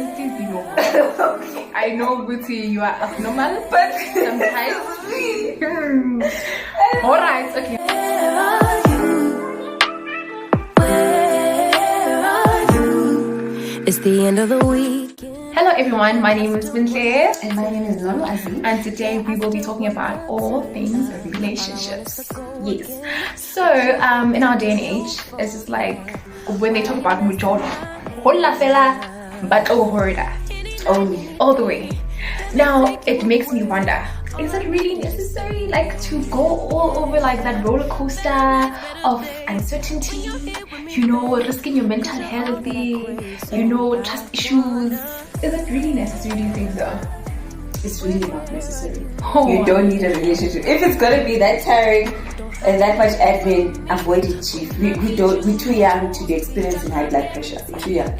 sensitive, you know. Okay. I know, Guti, you are abnormal, but sometimes. Alright, okay. It's the end of the week. Hello everyone, my name is Bontle and my name is Nolwazi, and today we will be talking about all things relationships. Yes. So in our day and age, it's just like when they talk about mujolo, hola fela, but only all the way. Now it makes me wonder, is it really necessary like to go all over like that roller coaster of uncertainty, you know, risking your mental health, you know, trust issues? Is it really necessary, do you think so? It's really not necessary. You don't need a relationship. If it's gonna be that tiring and that much admin, avoid it, chief. We're too young to be experiencing high blood pressure. We're too young.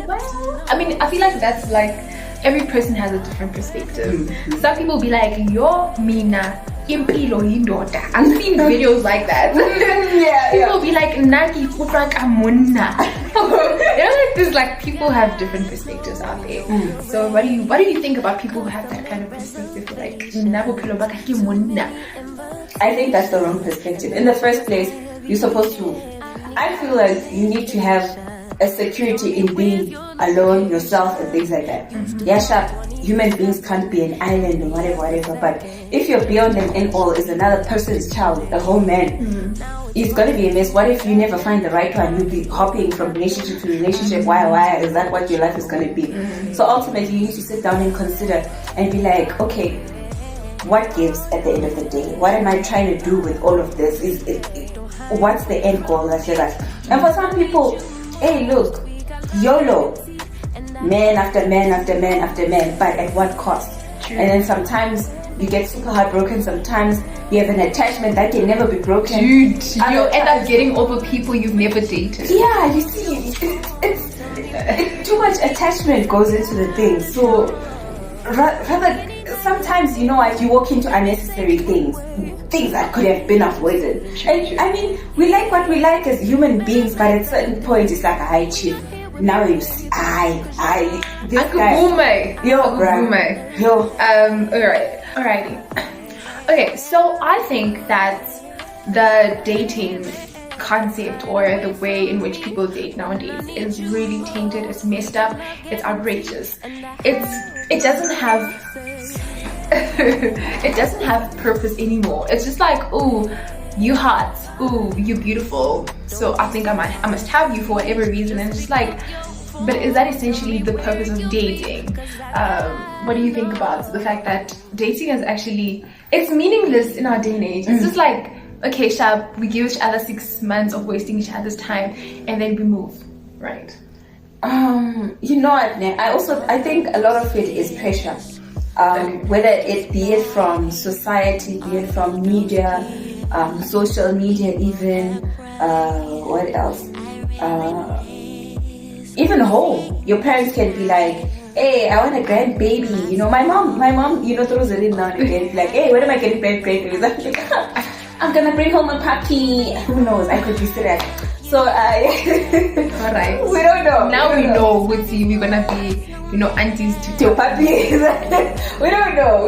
Well, I mean, I feel like that's like every person has a different perspective. Some people be like, yo, mina, impilo yindoda. I've seen videos like that. People be like, naki futrak amunna. You know, like there's like people have different perspectives out there. So what do you think about people who have that kind of perspective? Like, nabopilo bakaki munna. I think that's the wrong perspective. In the first place, you're supposed to. I feel like you need to have a security in being alone, yourself, and things like that. Yeah, sure, human beings can't be an island or whatever, but if you're beyond them and all is another person's child, a whole man, it's gonna be a mess. What if you never find the right one? You'll be hopping from relationship to relationship. Why? Is that what your life is gonna be? So ultimately, you need to sit down and consider and be like, okay, what gives at the end of the day? What am I trying to do with all of this? What's the end goal? And for some people, hey, look, YOLO, man after man after man after man, but at what cost? True. And then sometimes you get super heartbroken. Sometimes you have an attachment that can never be broken. Dude, you end up getting over people you've never dated. Yeah, you see, it's too much attachment goes into the thing. So rather, sometimes, you know what, you walk into unnecessary things that could have been avoided. And I mean, we like what we like as human beings, but at a certain point, it's like, hi, chief. Now you see, this guy. Yo. Alrighty. Okay, so I think that the dating concept or the way in which people date nowadays is really tainted. It's messed up. It's outrageous. It doesn't have it doesn't have purpose anymore. It's just like, ooh, you hot, ooh, you beautiful, so I think I must have you for whatever reason. And it's just like, but is that essentially the purpose of dating? What do you think about the fact that dating is actually, it's meaningless in our day and age? It's just like, okay, Shab, we give each other 6 months of wasting each other's time and then we move, right? You know what, I think a lot of it is pressure. Whether it be it from society, be it from media, social media, even what else? Even home. Your parents can be like, hey, I want a grandbaby. You know, my mom, you know, throws it in now and again, like, hey, when am I getting grandbabies? I'm like, I'm gonna bring home a puppy. Who knows? I could be serious. So alright. We don't know. Now we know. We're gonna be, you know, aunties to puppies. we don't know.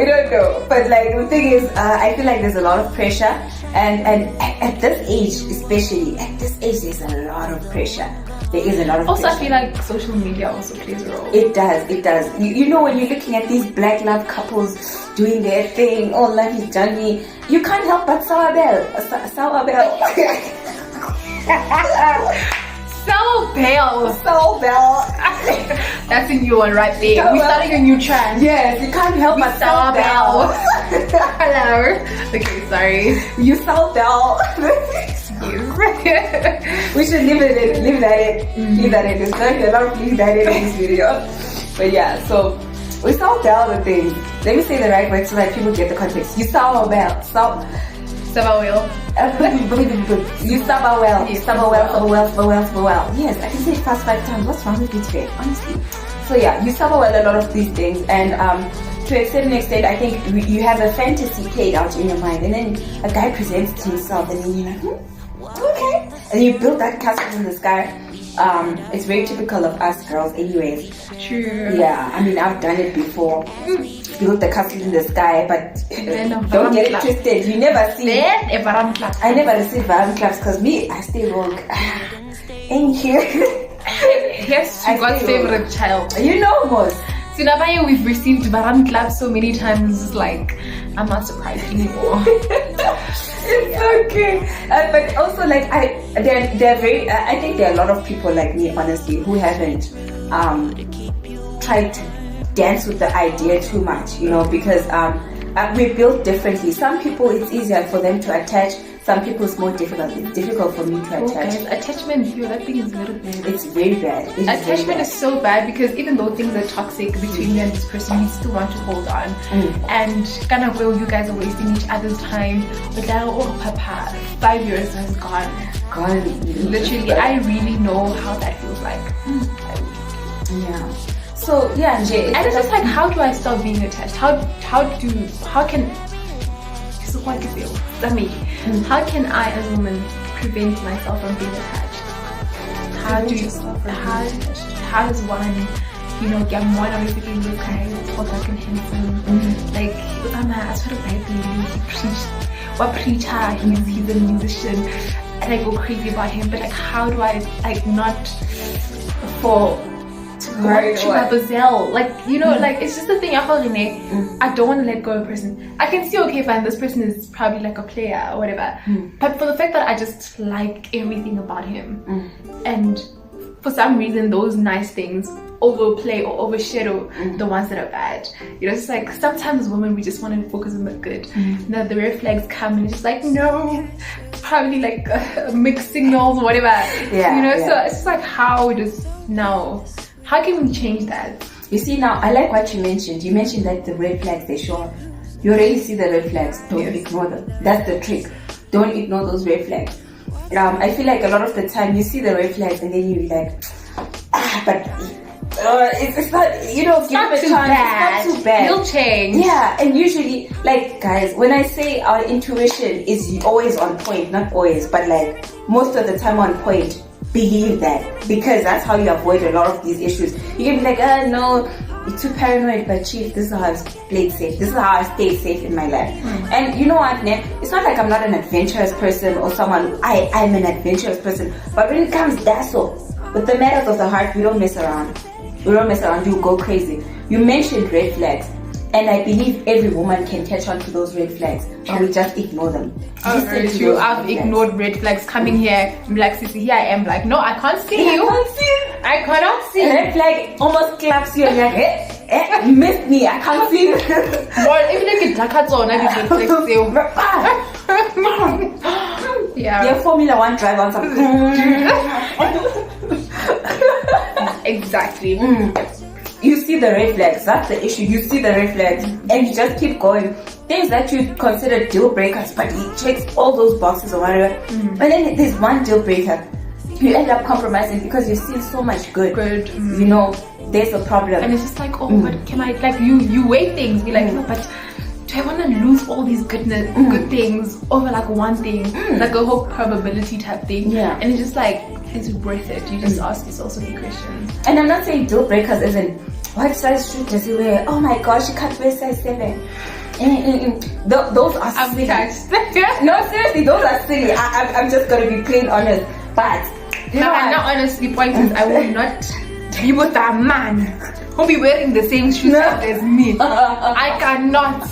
But like the thing is, I feel like there's a lot of pressure, and at this age, especially there's a lot of pressure. There is a lot of also pressure. I feel like social media also plays a role. It does. You know, when you're looking at these black love couples doing their thing, all lovey dovey, you can't help but sour bell. Sour bell. That's a new one right there. We're starting a new trend. Yes, you can't help but sour bell. Hello. Okay, sorry. You sour bell. We should leave that in. Leave that in. There's not a lot of leave that in this video. But yeah, so we sour bell the thing. Let me say the right word so that people get the context. You sour bell. Sabawell. You suffer well. Yes, I can say it fast 5 times. What's wrong with you today? Honestly. So yeah, you suffer well a lot of these things, and to a certain extent, I think you have a fantasy played out in your mind, and then a guy presents to himself, and then you're like, okay, and you build that castle in the sky, It's very typical of us girls anyways. True. Yeah, I mean, I've done it before. Build the castle in the sky, but don't get it twisted. You never see. I never receive varum claps because me, I stay wrong. Thank you. Yes, God's favorite child. You know most. So now we've received varum claps so many times, it's like, I'm not surprised anymore. It's okay. But also, like, they're very, I think there are a lot of people like me, honestly, who haven't tried to dance with the idea too much, you know, because we're built differently. Some people, it's easier for them to attach. Some people, it's more difficult. It's difficult for me to attach. Okay. Attachment, that thing is a little bit. It's very bad. Attachment is so bad because even though things are toxic between you and this person, you still want to hold on. And kind of where you guys are wasting each other's time. But now, oh, Papa, 5 years has gone. Literally, I really know how that feels like. Yeah. So yeah, Jay. And it's just like, how do I stop being attached? How can how can I as a woman prevent myself from being attached? How does one, you know, get more of everything look guys, or like handsome, like I sort of like he preacher, he's a musician, and I go crazy about him, but like how do I like not fall to Brazil, like, you know, like it's just the thing. I don't want to let go of a person. I can see, okay, fine, this person is probably like a player or whatever, but for the fact that I just like everything about him, and for some reason those nice things overplay or overshadow the ones that are bad. You know, it's like sometimes women, we just want to focus on the good. Now the red flags come and it's just like, no, probably like mixed signals or whatever. You know, so it's just like, how can we change that? You see, now I like what you mentioned. You mentioned that the red flags, they show up. You already see the red flags. Don't ignore them. That's the trick. Don't ignore those red flags. I feel like a lot of the time you see the red flags and then you're like, but it's not, you know, give it a chance. It's not too bad. You'll change. Yeah, and usually, like, guys, when I say our intuition is always on point, not always, but like most of the time on point, believe that, because that's how you avoid a lot of these issues. You can be like, no, you're too paranoid, but chief, this is how I've played safe. This is how I stayed safe in my life. And you know what, Nep? It's not like I'm not an adventurous person or someone. I'm an adventurous person. But when it comes with the matters of the heart, we don't mess around. We don't mess around. You go crazy. You mentioned red flags. And I believe every woman can catch on to those red flags, and we just ignore them. Very true. I've ignored red flags coming here. I'm like, Sissy, here I am. Like, no, I can't see you. I cannot see you. Red flag almost claps you and you're like, you missed me. I can't see you. Well, even if it's like a zone, I just reflect you. Yeah. You're Formula 1 driver on something. Exactly. You see the red flags, that's the issue. You see the red flags and you just keep going. Things that you consider deal breakers, but he checks all those boxes or whatever. And then there's one deal breaker. You end up compromising because you've seen so much good. You know, there's a problem. And it's just like, oh, but can I, like, you weigh things, be like, no, but do I want to lose all these good things over like one thing, like a whole probability type thing? Yeah. And it's just like, is it worth it? You just ask yourself so many questions. And I'm not saying deal breakers isn't, what size shoe does he wear? Oh my gosh, he can't wear size 7. Those are silly. No, seriously, those are silly. I'm just gonna be plain honest. But you know, I'm not honestly. Point is, I will not be with a man who'll be wearing the same shoes as me. I cannot.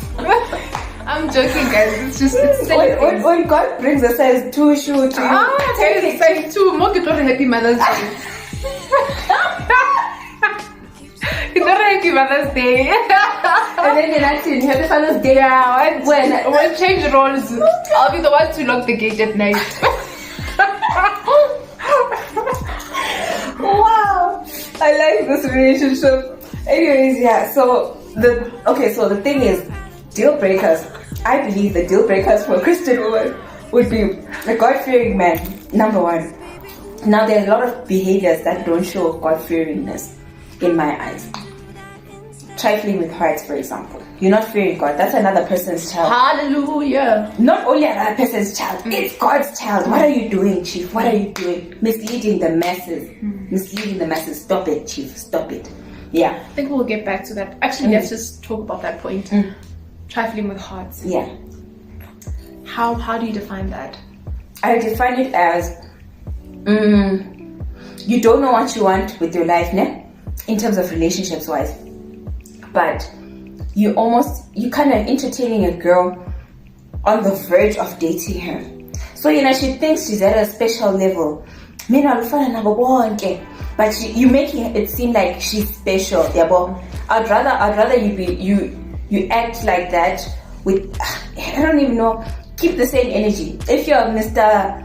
I'm joking, guys. It's just silly. When God brings a size 2 shoe to you, take it. Size 2. More get happy Mother's Day. It's not Happy Mother's Day. And then you're not saying Happy Father's Day. Yeah, when change roles, I'll be the one to lock the gate at night. Wow, I like this relationship. Anyways, yeah. So the thing is, deal breakers. I believe the deal breakers for a Christian woman would be a God-fearing man, number one. Now there are a lot of behaviors that don't show God-fearingness in my eyes. Trifling with hearts, for example. You're not fearing God. That's another person's child. Hallelujah. Not only another person's child, it's God's child. What are you doing, Chief? What are you doing? Misleading the masses. misleading the masses. Stop it, chief. Stop it. Yeah. I think we'll get back to that. Actually, let's just talk about that point. Trifling with hearts. Yeah. How do you define that? I define it as you don't know what you want with your life, ne? In terms of relationships wise, but you kind of entertaining a girl on the verge of dating her. So she thinks she's at a special level. But you making it seem like she's special. Yeah, but I'd rather you act like that with, I don't even know, keep the same energy. If you're Mr.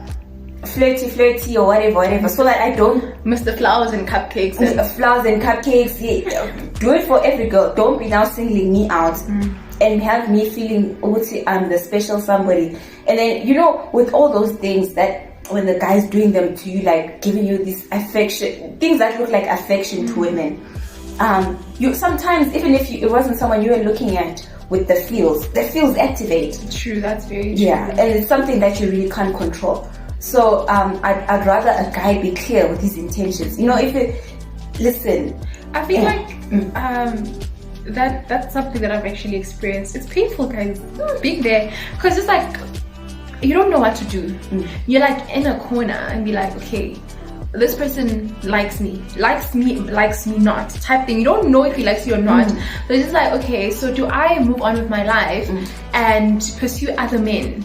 Flirty or whatever, so that I don't Mr. Flowers and Cupcakes yeah, do it for every girl. Don't be now singling me out and have me feeling I'm the special somebody. And then with all those things that when the guy's doing them to you, like giving you this affection, things that look like affection to women, you sometimes, even if it wasn't someone you were looking at with the feels activate. True, that's very true. Yeah, and it's something that you really can't control. So I'd rather a guy be clear with his intentions. Listen, I feel like that's something that I've actually experienced. It's painful, guys, being there, because it's like you don't know what to do. You're like in a corner and be like, okay, this person likes me not type thing. You don't know if he likes you or not. So it's just like, okay, so do I move on with my life and pursue other men?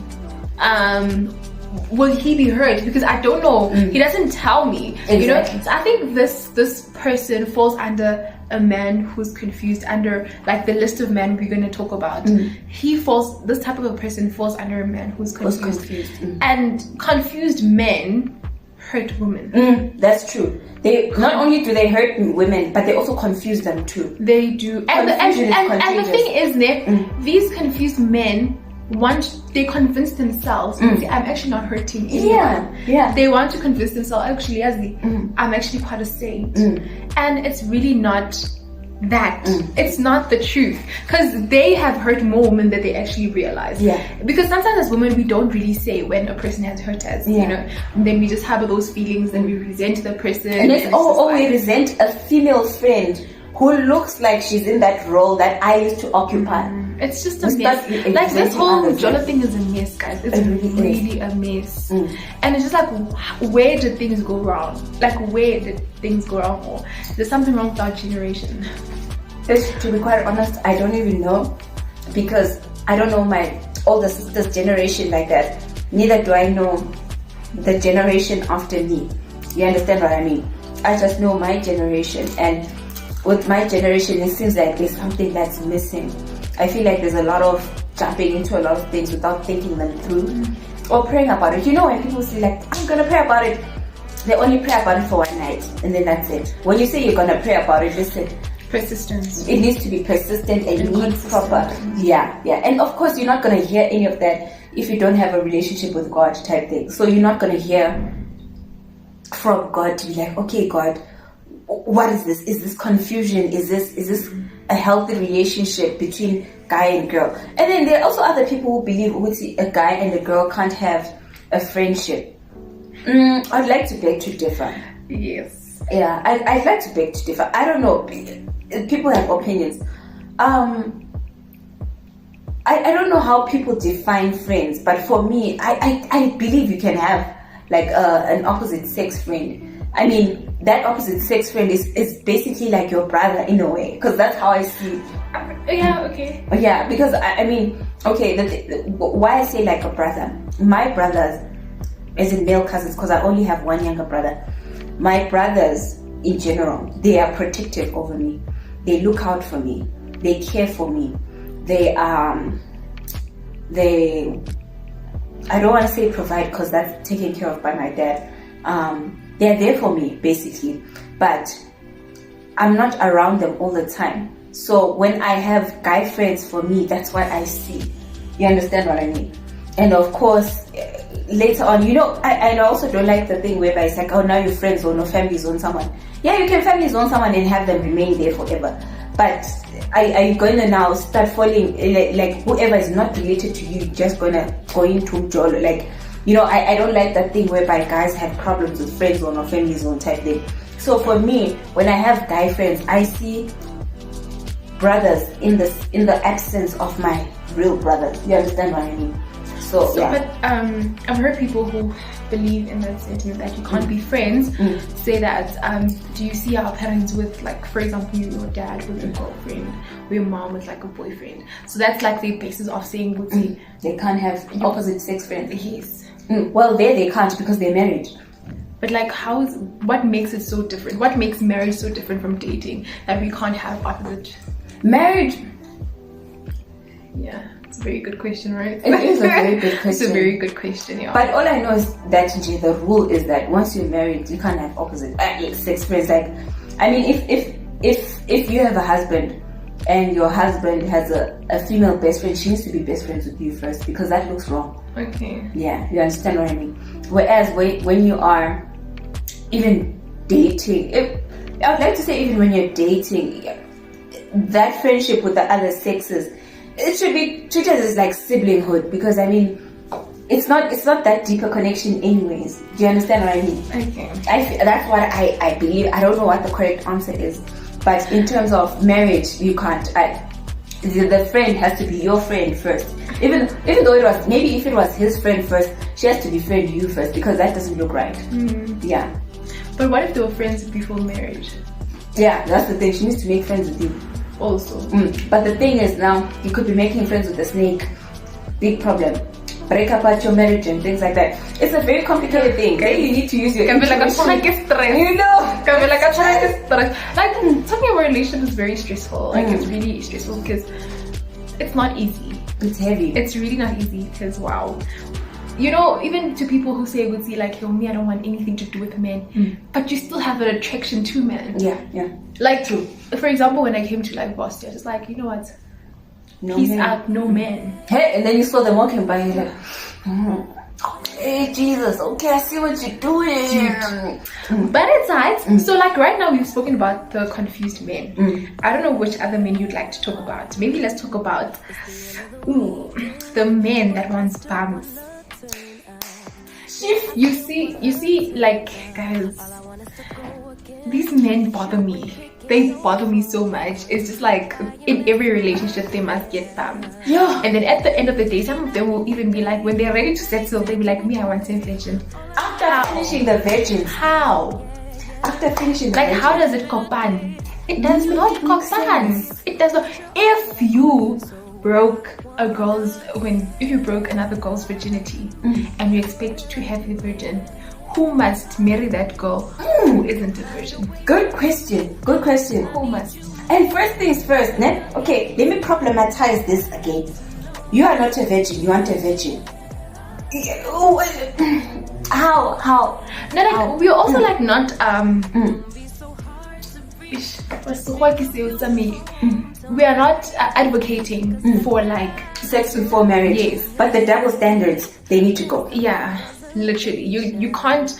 Will he be hurt? Because I don't know. He doesn't tell me. Exactly. So I think this person falls under a man who's confused, under like the list of men we're going to talk about. This type of a person falls under a man who's confused. And confused men hurt women. That's true. They not only do they hurt women, but they also confuse them too. They do. And the thing is, these confused men they convince themselves, I'm actually not hurting anyone. Yeah. They want to convince themselves, actually, I'm actually quite a saint. And it's really not that. It's not the truth, because they have hurt more women than they actually realize. Because sometimes as women we don't really say when a person has hurt us, and then we just have those feelings and we resent the person, and we resent a female friend who looks like she's in that role that I used to occupy. It's just a mess. Like this whole Jonah thing is a mess, guys. It's really a mess. And it's just like, where did things go wrong? Like, where did things go wrong? Or there's something wrong with our generation. To be quite honest, I don't even know, because I don't know my older sister's generation like that. Neither do I know the generation after me. You understand what I mean? I just know my generation, and with my generation, it seems like there's something that's missing. I feel like there's a lot of jumping into a lot of things without thinking them through or praying about it. When people say like, I'm gonna pray about it, they only pray about it for one night and then that's it. When you say you're gonna pray about it, listen, persistence. It needs to be persistent and you need proper. Yeah. And of course, you're not gonna hear any of that if you don't have a relationship with God type thing. So you're not gonna hear from God to be like, okay, God, what is this? Is this confusion? Is this a healthy relationship between guy and girl? And then there are also other people who believe a guy and a girl can't have a friendship. I'd like to beg to differ. Yes. Yeah, I'd like to beg to differ. I don't know. People have opinions. I don't know how people define friends, but for me, I believe you can have like an opposite sex friend. I mean, that opposite sex friend is basically like your brother in a way, because that's how I see it. Yeah, okay. Yeah, because I mean, okay, why I say like a brother, my brothers, as in male cousins, because I only have one younger brother, my brothers in general, they are protective over me. They look out for me. They care for me. I don't want to say provide, because that's taken care of by my dad. They're there for me, basically. But I'm not around them all the time. So when I have guy friends, for me, that's what I see. You understand what I mean? And of course, later on, I also don't like the thing whereby it's like, oh, now your friends zone or family zone someone. Yeah, you can family zone someone and have them remain there forever. But are you going to now start falling, like whoever is not related to you, just going to go into Jolo? Like, I don't like that thing whereby guys have problems with friend zone or family zone type thing. So for me, when I have guy friends, I see brothers in the absence of my real brothers. You understand what I mean? So yeah. But I've heard people who believe in that sentiment that you can't be friends say that do you see our parents with, like, for example, your dad with a girlfriend or your mom with like a boyfriend, so that's like the basis of saying they can't have opposite sex friends. Yes. Well, they can't because they're married. But like, what makes it so different? What makes marriage so different from dating that we can't have opposite marriage? Yeah, it's a very good question, right? It is a very good question. It's a very good question, yeah. But all I know is that the rule is that once you're married, you can't have opposite sex friends. Like, I mean, if you have a husband and your husband has a female best friend, she needs to be best friends with you first, because that looks wrong. Okay. Yeah, you understand what I mean? Whereas when you are even dating, I would like to say even when you're dating, that friendship with the other sexes, it should be treated as like siblinghood, because I mean, it's not that deeper connection anyways. Do you understand what I mean? Okay. That's what I believe. I don't know what the correct answer is, but in terms of marriage, you can't. The friend has to be your friend first. Even though it was, maybe if it was his friend first, she has to befriend you first, because that doesn't look right. Yeah. But what if they were friends before marriage? Yeah, that's the thing. She needs to make friends with you also. But the thing is, now you could be making friends with a snake. Big problem. Break up at your marriage and things like that. It's a very complicated thing. Okay? You need to use your intuition. You know, like talking about relationship is very stressful. Like it's really stressful because it's not easy. It's heavy. It's really not easy because wow. You know, even to people who say, would see like, yo, me, I don't want anything to do with men, but you still have an attraction to men. Yeah. Like, true. For example, when I came to like Boston, I was like, you know what? No Peace men. out, no men. Hey, and then you saw them walking by and you're like, hey, Jesus, okay, I see what you're doing. But it's nice. So like right now we've spoken about the confused men. I don't know which other men you'd like to talk about. Maybe let's talk about the men that wants bums. You see, like, guys, these men bother me. They bother me so much. It's just like in every relationship they must get bums. Yeah. And then at the end of the day, some of them will even be like, when they're ready to settle, they'll be like, me, I want 10 virgin. After finishing the virgins. How? After finishing the virgins. How does it kopan? It does not kopan. It does not. If you broke if you broke another girl's virginity and you expect to have a virgin, who must marry that girl who isn't a virgin? Good question. Who must? And first things first, okay, let me problematize this again. You are not a virgin, you want a virgin. How? No, like, how? we're also like not we are not advocating for like sex before marriage. Yes. But the double standards, they need to go. Yeah, literally. You can't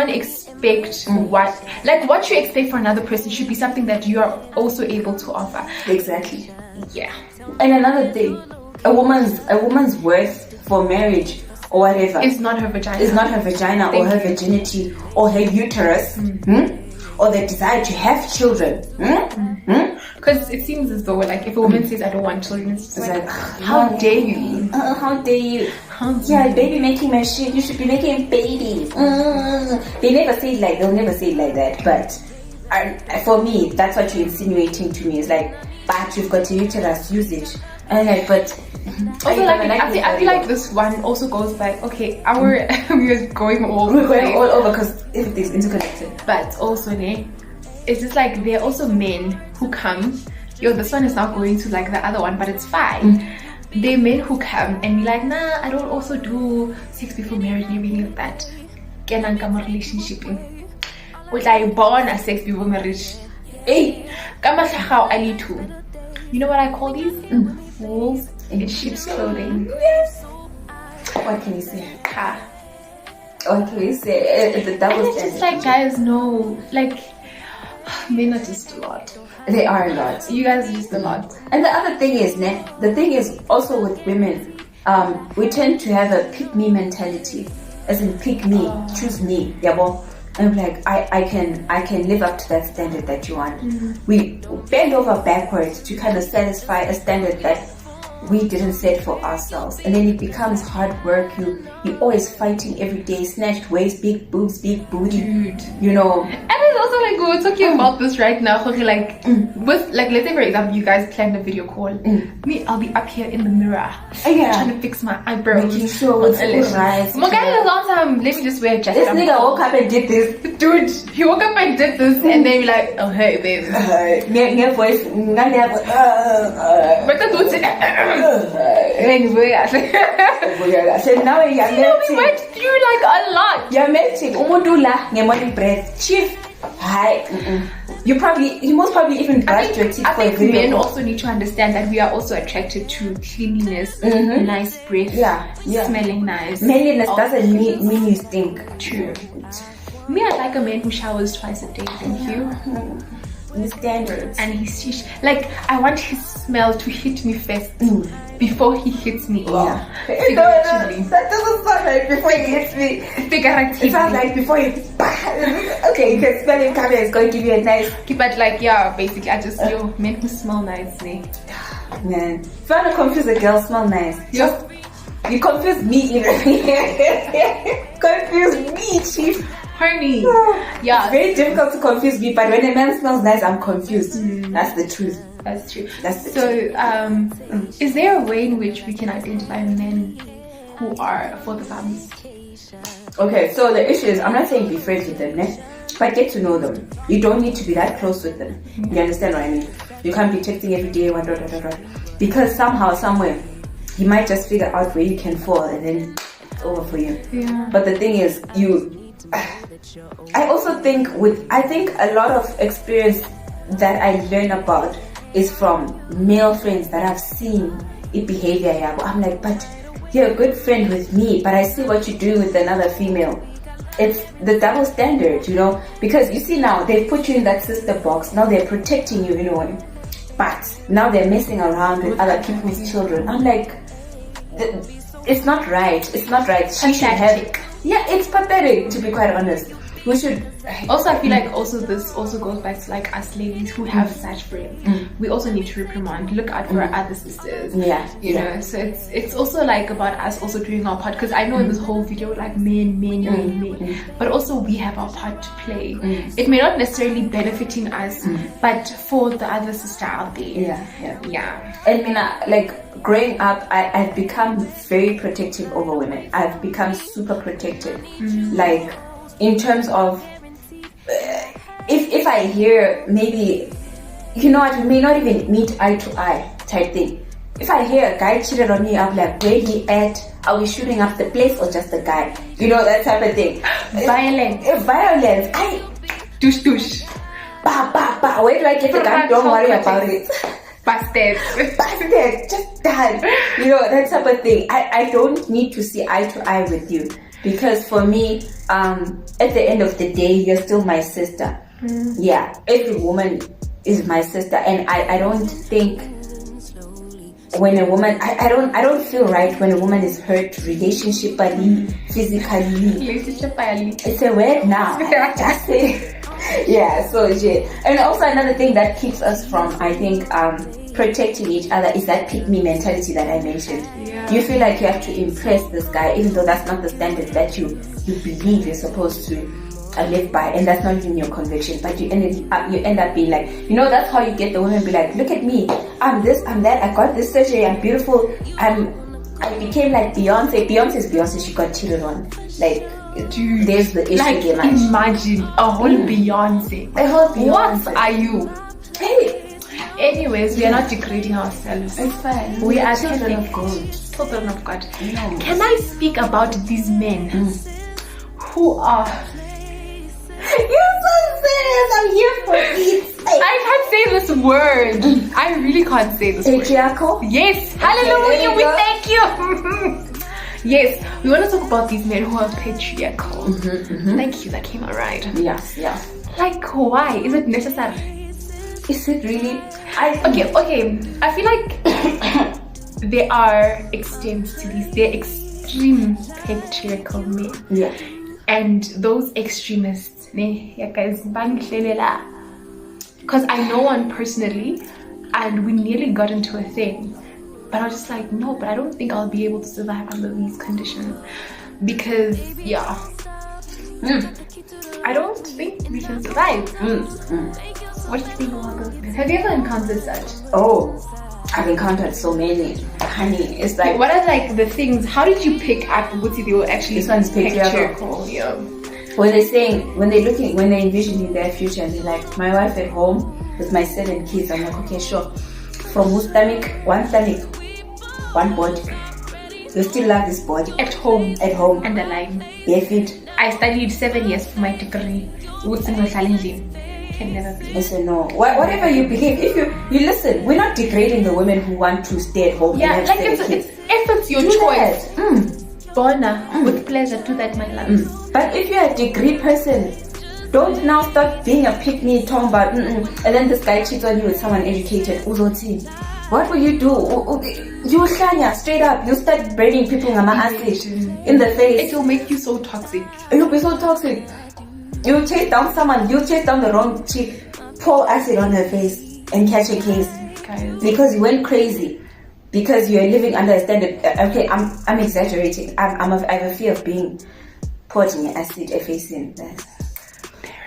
expect what you expect for another person should be something that you are also able to offer. Exactly. Yeah. And another thing, a woman's worth for marriage or whatever is not her vagina. Is not her vagina or her virginity or her uterus. Or the desire to have children. Because it seems as though, like, if a woman says, I don't want children, it's like, how dare you? How dare you? Yeah, baby making machine, you should be making babies. They'll never say it like that. But for me, that's what you're insinuating to me. It's like, but you've got a uterus, use it. And like, but also, I feel like this one also goes back. Okay, we're going all over because everything's interconnected. But also, it's just like there are also men who come. Yo, this one is not going to like the other one, but it's fine. There are men who come and be like, nah, I don't also do sex before marriage and everything like that. Can I come a relationship? Which I born a sex before marriage. Hey, come how I need to. You know what I call these? Wolves in sheep's clothing. Yes. What can you say? What can you say? It's a double standard. It's just like, guys, no, like, men are just a lot. They are a lot. You guys are just a lot. And the other thing is, the thing is also with women, we tend to have a pick me mentality. As in pick me, choose me, yabo. I'm like, I can live up to that standard that you want. We bend over backwards to kind of satisfy a standard that we didn't set for ourselves, and then it becomes hard work. You're always fighting every day, snatched waist, big boobs, big booty, dude. You know. And it's also like, we're talking about this right now, okay, like with, like, let's say for example you guys planned a video call. Me, I'll be up here in the mirror trying to fix my eyebrows, making sure it's all right. My guy was on time, let me just wear a jacket. This nigga woke up and did this. Dude, he woke up and did this, and then be like, oh hey babe, my voice, but the dude said anyway, so now you're we went through like a lot. You're melting. Umudula, morning breath. Chief. Hi. You most probably even brushed your teeth. I think men also need to understand that we are also attracted to cleanliness, nice breath, smelling nice. Manliness doesn't mean you stink. True. Me, I like a man who showers twice a day. Thank you. The standards. And he's like, I want his smell to hit me first before he hits me. Yeah. No, that doesn't sound like before he hits me. Figuratively. It sounds like before he. Okay, you can smell him coming. It's going to give you a nice. But like, yeah, basically, I just feel men who smell nicely. Man, if you want to confuse a girl, smell nice. Just you confuse me even. Confuse me, chief. Honey. Yeah. It's very difficult to confuse me, but when a man smells nice, I'm confused. That's the truth. That's true. That's the truth. Is there a way in which we can identify men who are for the bums? Okay, so the issue is, I'm not saying be friends with them, but get to know them. You don't need to be that close with them. You understand what I mean? You can't be texting every day, because somehow, somewhere, he might just figure out where you can fall, and then it's over for you. Yeah. But the thing is, I also think a lot of experience that I learn about is from male friends that I've seen in behavior. I'm like, but you're a good friend with me, but I see what you're doing with another female. It's the double standard, because you see now they've put you in that sister box. Now they're protecting you in a way, but now they're messing around with other people's children. I'm like, it's not right. It's not right. She should have. Yeah, it's pathetic, to be quite honest. We should also, I feel like this also goes back to like us ladies who have such friends. We also need to reprimand, look out for our other sisters. You know, so it's also like about us also doing our part, because I know in this whole video like men, but also we have our part to play. It may not necessarily benefiting us, but for the other sister out there. And like growing up, I've become very protective over women. I've become super protective, like in terms of if I hear, maybe, we may not even meet eye to eye type thing. If I hear a guy cheated on me, I'm like, where he at? Are we shooting up the place or just the guy? That type of thing. Violence. Douche. Bah. Where do I get the gun? Don't worry about it. Bastard, just done. That type of thing. I don't need to see eye to eye with you, because for me, at the end of the day, you're still my sister. Yeah, every woman is my sister, and I don't think when a woman, I don't feel right when a woman is hurt relationshipally, physically. It's a word now. Just say. Yeah, so and also another thing that keeps us from, I think, protecting each other is that pick me mentality that I mentioned. You feel like you have to impress this guy, even though that's not the standard that you believe you're supposed to live by, and that's not even your conviction. But you end up being like, that's how you get the women be like, look at me, I'm this, I'm that, I got this surgery, I'm beautiful, I became like Beyonce. Beyonce's Beyonce, she got cheated on. Like, dude, there's the issue. Like, imagine a whole Beyonce. What are you? Hey. Anyways, we are not degrading ourselves. It's fine. We are children of God. Children of God. Can I speak about these men who are... You're so serious. I'm here for it. I can't say this word. I really can't say this word. Patriarchal? Yes. Hallelujah. We thank you. Yes, we want to talk about these men who are patriarchal. Thank you, that came out right. Yes. Like, why? Is it necessary? Is it really? Okay. I feel like there are extremes to these. They're extreme patriarchal men. Yeah. And those extremists because I know one personally, and we nearly got into a thing, but I was just like, no, but I don't think I'll be able to survive under these conditions, because I don't think we can survive. What do you think about this? Have you ever encountered such? Oh, I've encountered so many. Honey, it's like, what are like the things? How did you pick up what they were actually? This one's patriarchal. Yeah. When they're saying, when they're envisioning their future, and they're like, my wife at home with my 7 kids. I'm like, okay, sure. From one stomach, one body. You still love this body. At home. Underline. Barefoot. I studied 7 years for my degree. Can never be. I said no. Whatever you believe, if you listen, we're not degrading the women who want to stay at home. Yeah, like if it's your choice. Bona, with pleasure, do that, my love. But if you're a degree person, don't now start being a pick-me, talking about and then this guy cheats on you with someone educated. Uzoti. What will you do? You shanya straight up. You start braiding people in the face. It will make you so toxic. You'll be so toxic. You chase down someone. You chase down the wrong chick. Pour acid on her face and catch a case. Guys. Because you went crazy. Because you're living under a standard. Okay, I'm exaggerating. I have a fear of being poured in acid facing that.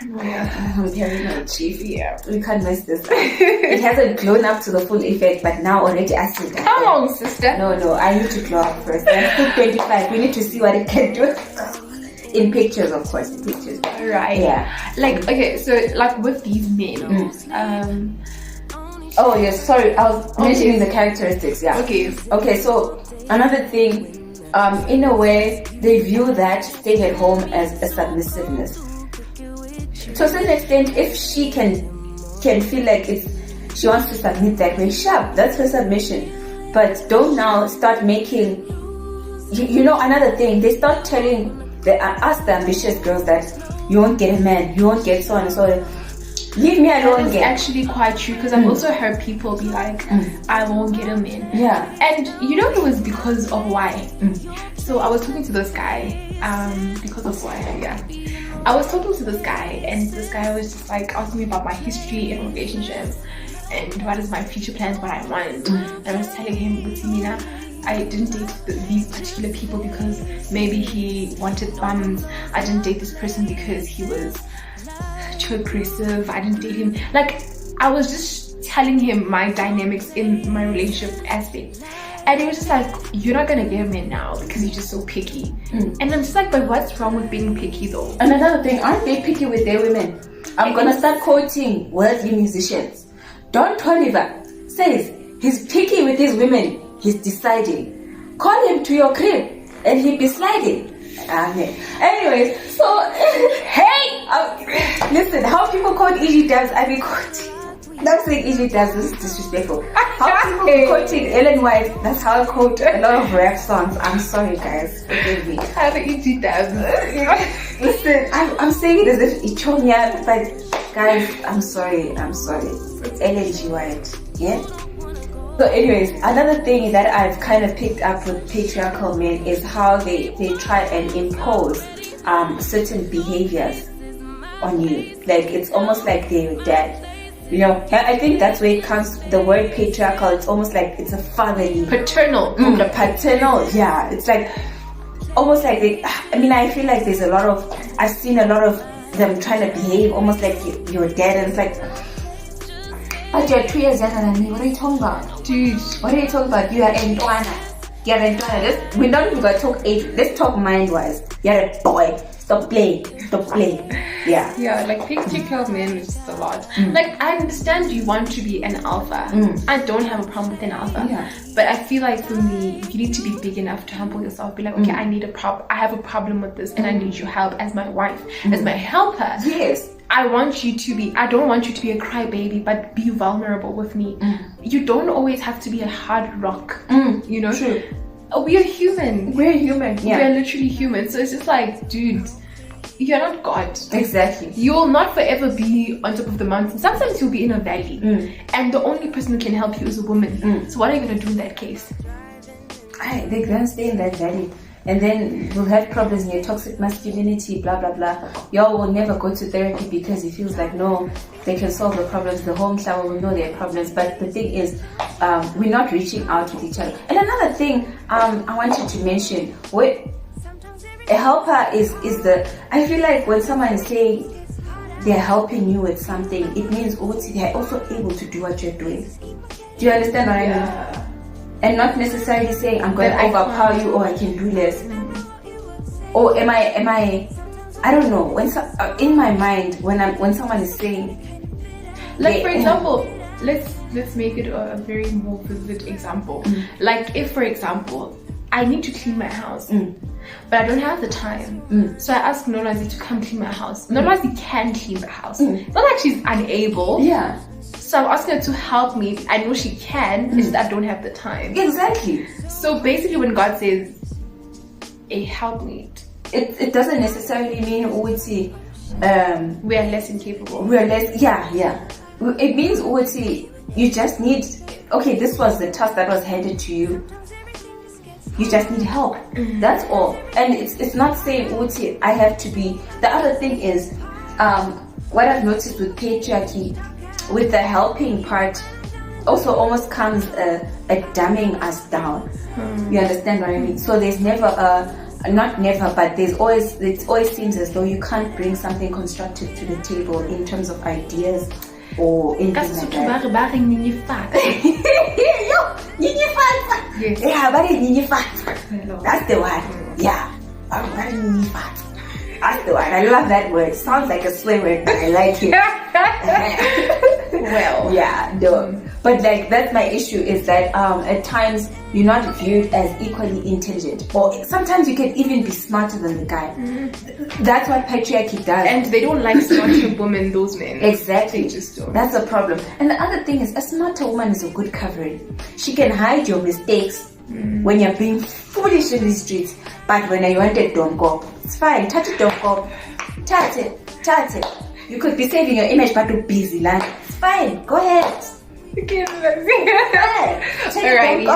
I'm paranoid, chief. Yeah, we can't mess this up. It hasn't grown up to the full effect, but now already acid. Come on, sister. No, I need to grow up first. I'm still 25. We need to see what it can do. In pictures, of course. In pictures. Right. Yeah. Like, okay, so like with these men. Oh yes, sorry. I was mentioning the characteristics. Yeah. Okay. So another thing, in a way, they view that staying at home as a submissiveness. To a certain extent, if she can feel like she wants to submit that way, sure, that's her submission. But don't now start making, another thing, they start telling the ambitious girls that you won't get a man, you won't get so and so. Leave me alone. It's actually quite true, because I've also heard people be like, I won't get a man. Yeah. And it was because of why. So I was talking to this guy, because of why, yeah. I was talking to this guy, and this guy was just like asking me about my history in relationships and what is my future plans, what I want. And I was telling him, Mina, I didn't date these particular people because maybe he wanted bums. I didn't date this person because he was too aggressive. I didn't date him. Like, I was just telling him my dynamics in my relationship aspect. And he was just like, you're not gonna get a man now because you're just so picky. And I'm just like, but what's wrong with being picky though? Another thing, aren't they picky with their women? I'm gonna start quoting worldly musicians. Don Toliver says he's picky with his women. He's deciding. Call him to your crib and he'll be sliding. Anyways, so hey, listen, how people quote Easy Dubs, I be quoting. Not saying Easy Dubs, this is disrespectful. How people be quoting Ellen White, that's how I quote a lot of rap songs. I'm sorry guys, forgive me. How the Easy Dubs? Listen, I'm saying it as if it's Chonya, but guys, I'm sorry. It's Ellen G. White, yeah? So anyways, another thing that I've kind of picked up with patriarchal men is how they try and impose certain behaviors on you. Like, it's almost like they're your dad. I think that's where it comes, the word patriarchal, it's almost like it's a fatherly. Paternal. Paternal, yeah. It's like, almost like I feel like I've seen a lot of them trying to behave almost like your dad, and it's like, but you're 2 years younger than me. What are you talking about? Dude, what are you talking about? You are Entwana. We're not even going to talk age. Let's talk mind-wise. You're a boy. Stop playing. Yeah. Yeah, like patriarchal men is just a lot. Like, I understand you want to be an alpha. I don't have a problem with an alpha. Yeah. But I feel like for me, you need to be big enough to humble yourself. Be like, okay, I have a problem with this, and I need your help as my wife, as my helper. Yes. I don't want you to be a crybaby, but be vulnerable with me. You don't always have to be a hard rock. True. We are human. We're human. Yeah. We are literally human. So it's just like, dude, you're not God. Exactly. You will not forever be on top of the mountain. Sometimes you'll be in a valley. And the only person who can help you is a woman. So what are you going to do in that case? They're going to stay in that valley. and then we'll have problems in your toxic masculinity, blah blah blah. Y'all will never go to therapy because he feels like no, they can solve the problems. The home shower will know their problems. But the thing is, we're not reaching out with each other. And another thing I wanted to mention, a helper is the, I feel like when someone is saying they're helping you with something, it means they're also able to do what you're doing. Do you understand what I mean? And not necessarily saying I'm going to overpower you or I can do less. Or am I don't know. When in my mind, when someone is saying, like for example, let's make it a very more vivid example. Like if, for example, I need to clean my house, but I don't have the time. So I ask Nolwazi to come clean my house. Nolwazi can clean the house. It's not like she's unable. Yeah. So I'm asking her to help me. I know she can, it's just I don't have the time. Exactly. So basically when God says a helpmate, it doesn't necessarily mean we are less incapable. We are less, yeah. It means you just need, okay, this was the task that was handed to you. You just need help. That's all. And it's not saying I have to be. The other thing is, what I've noticed with patriarchy, with the helping part, also almost comes a dumbing us down. You understand what I mean? So there's never not never, but it always seems as though you can't bring something constructive to the table in terms of ideas or anything like that. Yes. Yeah, but that's the one. Yeah. That's the one. I love that word. Sounds like a swear word, but I like it. Well, yeah, no. But like that's my issue is that at times you're not viewed as equally intelligent, or sometimes you can even be smarter than the guy. That's what patriarchy does, and they don't like smarter women. Those men, exactly. They just don't. That's a problem. And the other thing is, a smarter woman is a good covering. She can hide your mistakes when you're being foolish in the streets, but when you want it, don't go. It's fine. Touch it, don't go. Touch it. You could be saving your image, but you're busy, like. Fine, go ahead. Okay, alrighty.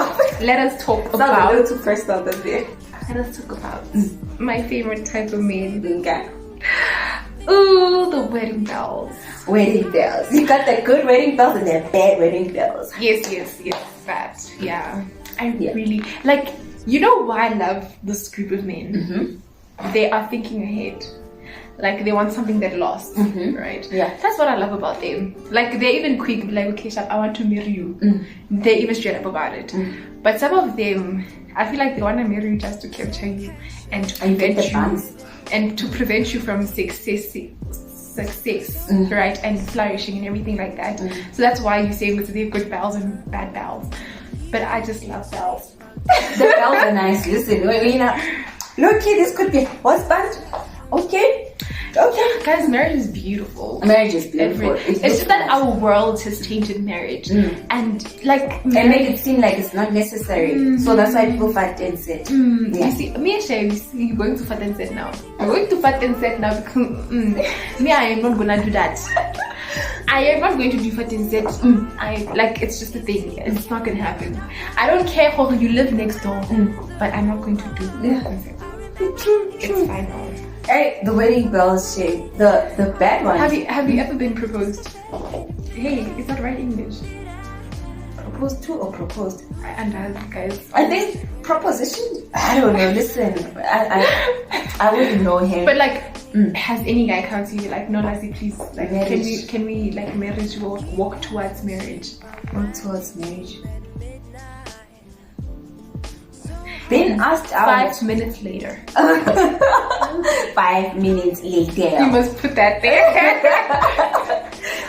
Let us talk about. A little too first out of there. Let us talk about my favorite type of men. Okay. Ooh, the wedding bells. Wedding bells. You got the good wedding bells and the bad wedding bells. Yes. That. Yeah. I really like. You know why I love this group of men? They are thinking ahead. Like they want something that lasts, right? Yeah. That's what I love about them. Like they're even quick, like, okay, Shab, I want to marry you. They're even straight up about it. But some of them, I feel like they want to marry you just to capture you and to prevent you and to prevent you from success, right? And flourishing and everything like that. So that's why you say they're good bells and bad bells. But I just love bells. The bells are nice. Listen, look here, this could be husband. Okay, guys, marriage is beautiful. Marriage is beautiful. It's just that our world has tainted marriage and like and made it seem like it's not necessary. So that's why people fight and sit. You see, me and Shay, you're going to fight and sit now. You're going to fight and sit now because me, I am not gonna do that. I am not going to do fight and sit. It's just a thing. It's not gonna happen. I don't care how you live next door, but I'm not going to do it. True. It's fine now. Hey, the wedding bells shape. The bad one. Have you ever been proposed? Hey, is that right English? Proposed to or proposed? And guys, I think proposition. I don't know. Listen, I wouldn't know him. But like, has any guy come to you like, no, Lassie, please, like, can we like marriage or walk towards marriage? Walk towards marriage. Then asked out 5 minutes later. 5 minutes later. You must put that there.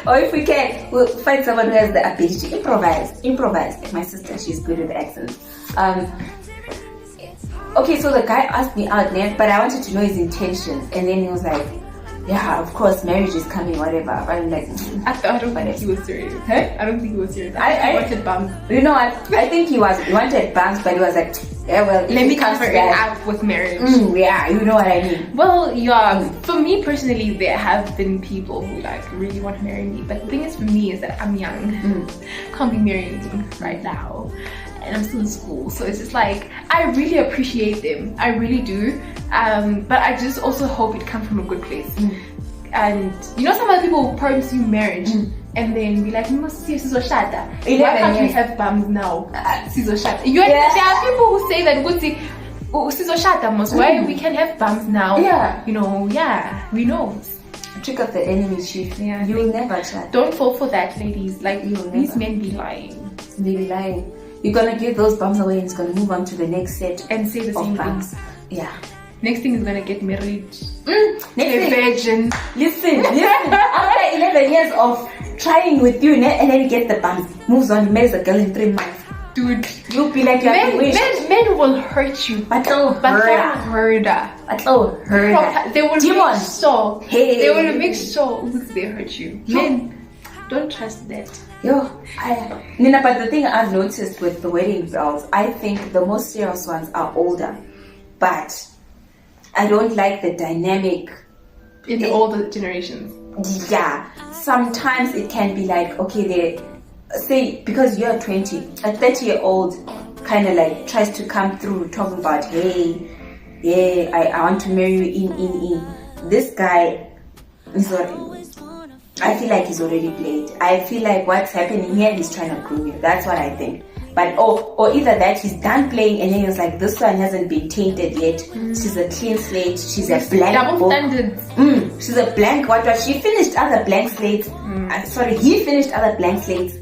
Or if we can, we'll find someone who has the ability to improvise. Like my sister, she's good with accents. Okay, so the guy asked me out there, but I wanted to know his intentions, and then he was like, yeah, of course, marriage is coming, whatever. I'm like, I don't think he was serious. Huh? I don't think he was serious. I wanted bums. You know what? I think he wanted bums, but he was like, yeah, well, let me cover it up with marriage. Yeah, you know what I mean. Well, yeah, for me personally, there have been people who like really want to marry me, but the thing is for me is that I'm young. Can't be married right now. and I'm still in school, so it's just like I really appreciate them, I really do, but I just also hope it comes from a good place. And you know, some other people promise you marriage and then be like, why can't we have bums now? There are people who say that why we can have bums now. You know, we know. Trick of the enemy, chief. You will never chat. Don't fall for that, ladies. Like, these men be lying. They be lying. You're gonna give those bums away and it's gonna move on to the next set and say the same bums. Things. Next thing is gonna get married. Next virgin. Listen. After 11 years of trying with you, and then you get the bums. Moves on, marries a girl in 3 months. Dude, you'll be like, men will hurt you. But they'll hurt her. They will make sure. They will make sure they hurt you. Men, don't trust that. Nina, but the thing I've noticed with the wedding bells, I think the most serious ones are older. But I don't like the dynamic in the older generations. Sometimes it can be like, okay, they say, because you're 20, a 30-year-old kind of like tries to come through talking about, hey, I want to marry you in. This guy is I feel like he's already played. I feel like what's happening here, he's trying to groom you. That's what I think. But or either that he's done playing and then he's like, this one hasn't been tainted yet. She's a clean slate. She's a blank double book. Standards. She's a blank. She finished other blank slates. He finished other blank slates.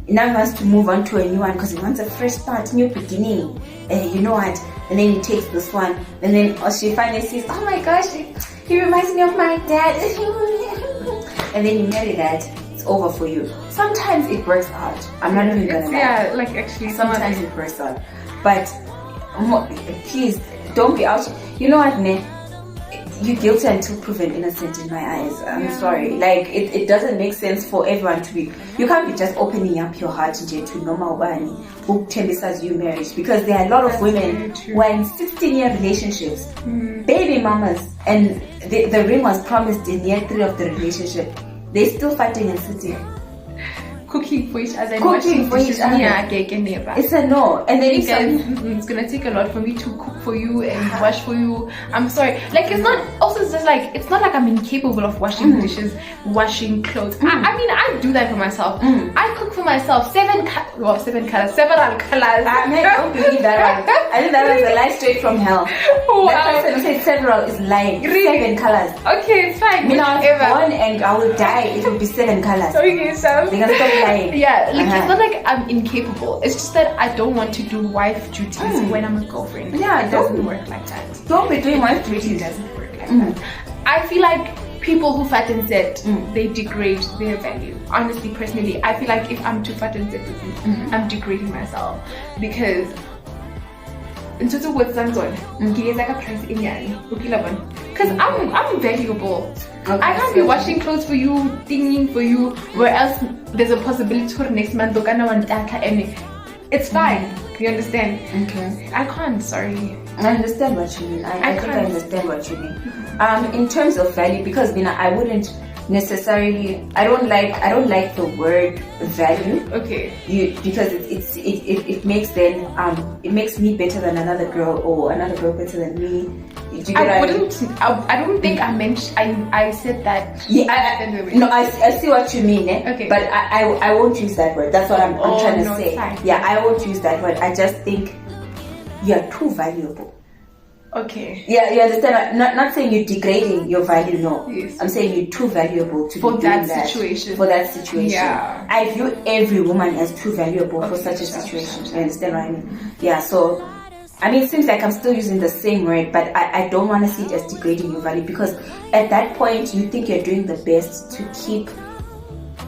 Now he wants to move on to a new one because he wants a fresh start, new beginning. You know what? And then he takes this one, and then she finally says, "Oh my gosh, he reminds me of my dad." And then you marry that. It's over for you. Sometimes it works out. I'm not even gonna lie. Like actually, sometimes it works out. But please don't be out. You know what, Ne? You're guilty until proven innocent in my eyes. I'm sorry. Like, it doesn't make sense for everyone to be. You can't be just opening up your heart to normal bani who tells you marriage, because there are a lot of women who are in 16-year relationships, baby mamas, and the ring was promised in year 3 of the relationship. They're still fighting and sitting. Cooking for each other. It's a no. And then it's gonna take a lot for me to cook for you and wash for you. I'm sorry. Like, it's not. Also, it's just like, it's not like I'm incapable of washing dishes, washing clothes. I mean, I do that for myself. I cook for myself. Several colors. Don't believe that one. I think that was a lie straight from hell. That person who said several is lying. Really? 7 colors. Okay, it's fine. I was born and I will die. It will be 7 colors. Okay, so they can stop lying. It's not like I'm incapable. It's just that I don't want to do wife duties when I'm a girlfriend. It doesn't work like that. Don't be doing wife duties. It doesn't work like that. I feel like people who fat and set, they degrade their value. Honestly, personally, I feel like if I'm too fat and set with you, I'm degrading myself, because in total with Zanzon, like a price in because I'm valuable. I can't be washing clothes for you, thinking for you, where else there's a possibility for next month it's fine. You understand? Okay. I can't, sorry. I understand what you mean. I think I understand what you mean. In terms of value, because I wouldn't necessarily, I don't like the word value. Okay. Because it makes me better than another girl, or another girl better than me. I don't think I said that. I see what you mean. Okay. But I won't use that word. That's what I'm trying to say. I won't use that word. I just think you're too valuable. Okay. Yeah, you understand? Not saying you're degrading your value, no. Yes. I'm saying you're too valuable to for be doing that situation. For that situation. Yeah. I view every woman as too valuable for such a situation. You understand what I mean? Yeah, so it seems like I'm still using the same word, but I don't want to see it as degrading your value, because at that point you think you're doing the best to keep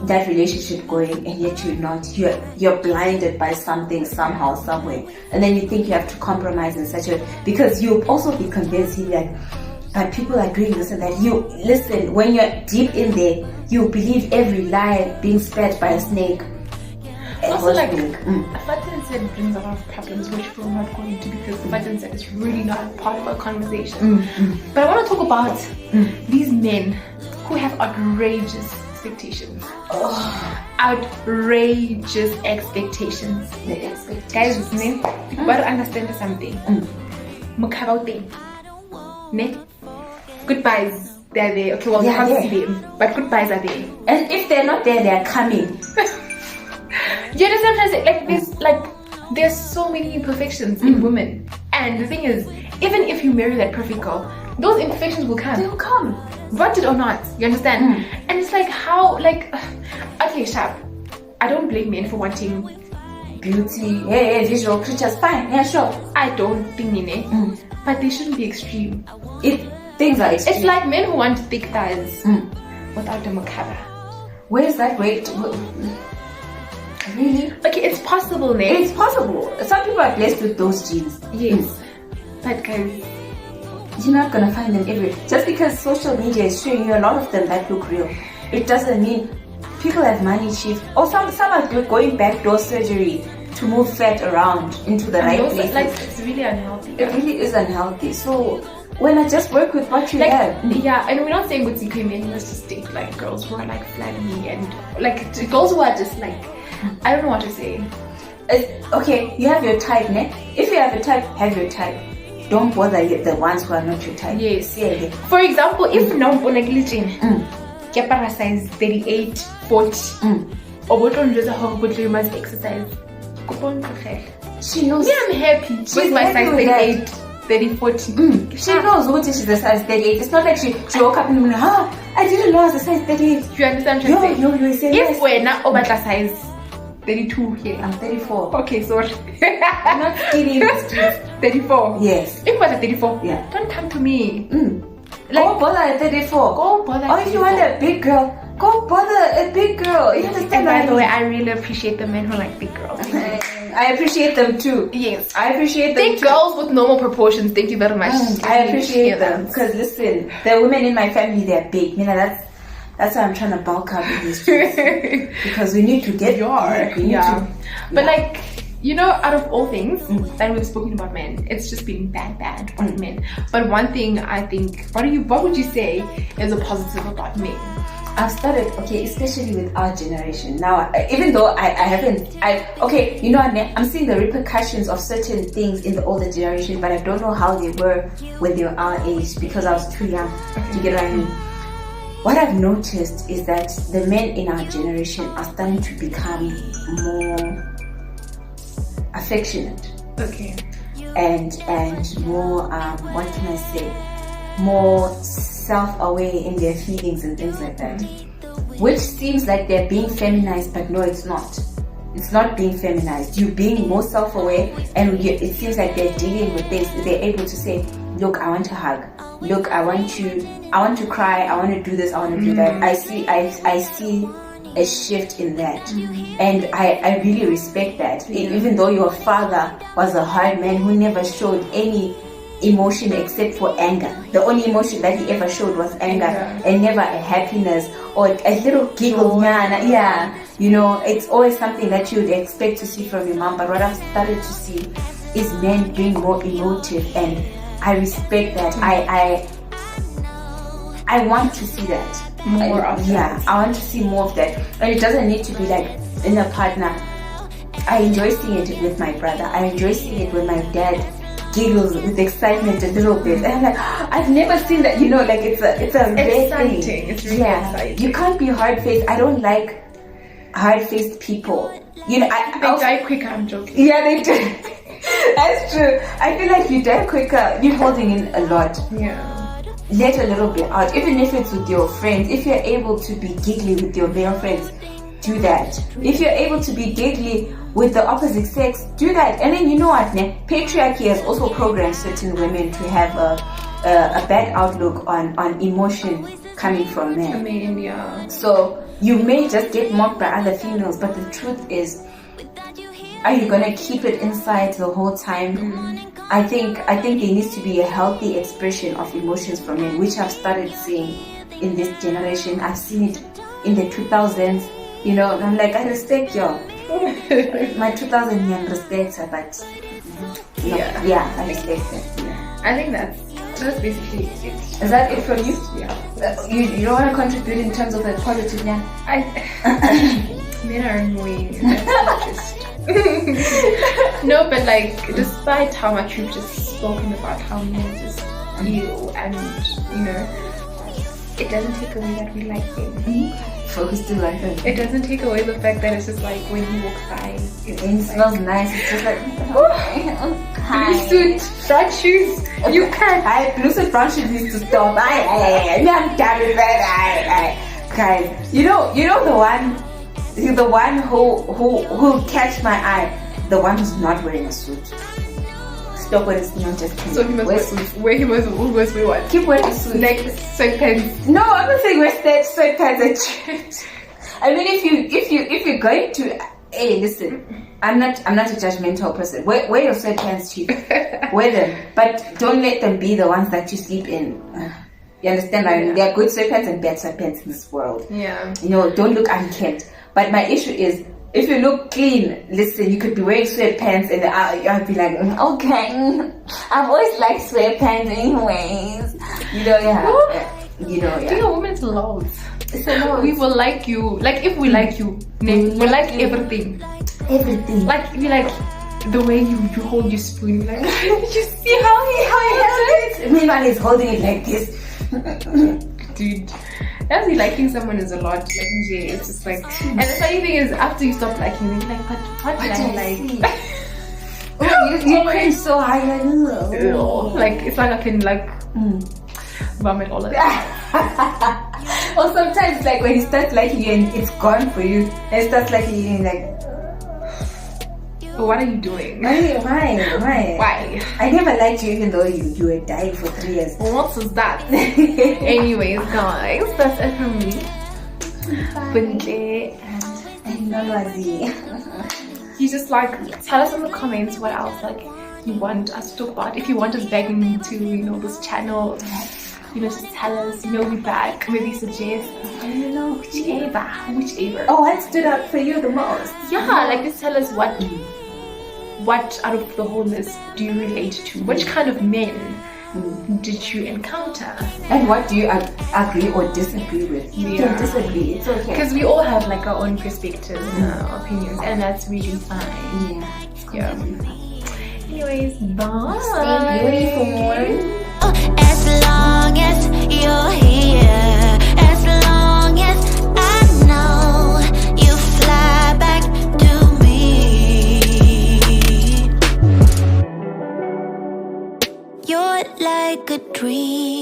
that relationship going, and yet you're not. You're blinded by something, somehow, somewhere, and then you think you have to compromise in such a, because you'll also be convinced that people are doing this and that. You listen, when you're deep in there, you believe every lie being spread by a snake. Also, like, fat and set brings a lot of problems which we're not going into, because fat and set is really not part of our conversation. But I want to talk about these men who have outrageous expectations. outrageous expectations. The expectations. Guys, ne? But understand something. Mukhabauting. Ne? Goodbyes, they're there. Okay, well, you can't see them, but goodbyes are there. And if they're not there, they're coming. You understand what I'm saying? There's so many imperfections in women. And the thing is, even if you marry that perfect girl, those imperfections will come. They'll come. Want it or not, you understand? And it's like, how, like, okay, sharp. I don't blame men for wanting beauty, visual creatures, fine, yeah, sure. I don't think but they shouldn't be extreme. Things are extreme. It's like men who want thick thighs without a macabre. Where's that weight? Really? Okay, it's possible, ne? It's possible. Some people are blessed with those genes. Yes. But guys, you're not gonna find them everywhere. Just because social media is showing you a lot of them that look real, it doesn't mean people have money, chief. Or some are going backdoor surgery to move fat around into the right places. Like, it's really unhealthy. It really is unhealthy. So when I just work with what you have. Yeah, and we're not saying with CK men, you must just date like girls who are like flabby and like girls who are just like, I don't know what to say. Okay, you have your type, ne? If you have a type, have your type. Don't bother the ones who are not your type. Yes. Yeah. For example, if now like Kepara size 38, 40, or what on you must exercise. She knows. Yeah, I'm happy. She's my size 38, 30, 40. She knows what she's a size 38. It's not like she woke up and I didn't know I was a size 38. You understand what I'm saying? No, you say if we're not over the size 32 here. I'm 34. Okay, sorry. I'm not skinny in the streets. 34. Yes. If we're at 34, yeah. Don't come to me. Like, go bother at 34. Go bother. Or if you want a big girl, go bother a big girl. You understand? And by the way, I really appreciate the men who like big girls. I appreciate them too. Yes. I appreciate them too. Girls with normal proproportions, thank you very much. I appreciate them. Because listen, the women in my family, they're big. You know, that's why I'm trying to bulk up in these streets. Because we need to get But like, you know, out of all things that we've spoken about men, it's just been bad on men. But one thing I think, what would you say is a positive about men? I've started, especially with our generation. Now, even though you know what, I'm seeing the repercussions of certain things in the older generation, but I don't know how they were when they were our age because I was too young to get what I mean. What I've noticed is that the men in our generation are starting to become more affectionate. Okay. And more, what can I say? More self-aware in their feelings and things like that. Which seems like they're being feminized, but no, it's not. It's not being feminized. You're being more self-aware, and it seems like they're dealing with things. They're able to say, look, I want to hug. Look, I want to cry. I want to do this. I want to do that. I see a shift in that, and I really respect that. Even though your father was a hard man who never showed any emotion except for anger. The only emotion that he ever showed was anger, and never a happiness or a little giggle. Yeah, you know, it's always something that you would expect to see from your mom. But what I've started to see is men being more emotive, and I respect that. I want to see that more of that. Yeah, I want to see more of that. And it doesn't need to be like in a partner. I enjoy seeing it with my brother. I enjoy seeing it with my dad. Giggles with excitement a little bit, and I'm like, I've never seen that. You know, like it's a exciting thing. It's really exciting. You can't be hard-faced. I don't like hard-faced people. You know, they die quicker. I'm joking. Yeah, they do. That's true. I feel like you die quicker. You're holding in a lot. Yeah. Let a little bit out, even if it's with your friends. If you're able to be giggly with your male friends, do that. If you're able to be giggly with the opposite sex, do that. And then you know what, patriarchy has also programmed certain women to have a bad outlook on emotion coming from men. Yeah. So you may just get mocked by other females, but the truth is, are you gonna keep it inside the whole time? I think there needs to be a healthy expression of emotions from men, which I've started seeing in this generation. I've seen it in the 2000s, you know, and I'm like, I respect y'all. My 2000 young respects her, but I respect that. Yeah. I think that's basically it. Is that it for you? Yeah. You don't want to contribute in terms of the positive, yeah? Men are annoying. That's just no, but like, despite how much we've just spoken about how men just feel, and you know, it doesn't take away that we like them. Focus to like them. It doesn't take away the fact that it's just like when he walks by, it smells nice. It's just like blue suit, front shoes. You can't. Blue suit, front shoes needs to stop. I'm done with that. Guys, you know the one who catch my eye, the one who's not wearing a suit. Stop when it's not just clean. So he must wear suits. He must wear what? Keep wearing a suit. Like sweatpants. No, I'm not saying wear sweatpants at church. I mean, if you're going to, hey, listen, I'm not a judgmental person. Wear your sweatpants, chief. Wear them, but don't let them be the ones that you sleep in. You understand? I mean, there are good sweatpants and bad sweatpants in this world. Yeah. You know, don't look unkempt. But my issue is, if you look clean, listen, you could be wearing sweatpants and I'd be like, okay, I've always liked sweatpants anyways. You know, yeah. Being a woman's laws. So we will like you. Like, if we like you, we like everything. Everything. Like, we like the way you hold your spoon. Like, did you see how he held it? Meanwhile, he's holding it like this. Dude, actually liking someone is a lot. Like, it's just like, and the funny thing is, after you stop liking them, you're like, but what did I like? You're cringing so high, like, it's like I can like vomit all of that. Or sometimes it's like when he starts liking you and it's gone for you, and he starts liking you and like, what are you doing? Why? I never liked you even though you were dying for 3 years. What is that? Anyways, guys, that's it from me. Bontle and Nolwazi. You just like, tell us in the comments what else like you want us to talk about. If you want us back into, you know, this channel, you know, just tell us, you know, we're back. Maybe suggest, you know, whichever. Oh, what stood out for you the most? Yeah, like just tell us what out of the whole list do you relate to? Which kind of men did you encounter? And what do you agree or disagree with? You can disagree, it's okay. Because we all have like our own perspectives and opinions, and that's really fine. Yeah. Anyways, bye. Stay beautiful. As long as you're here, as long as I know you fly back to me. You're like a dream.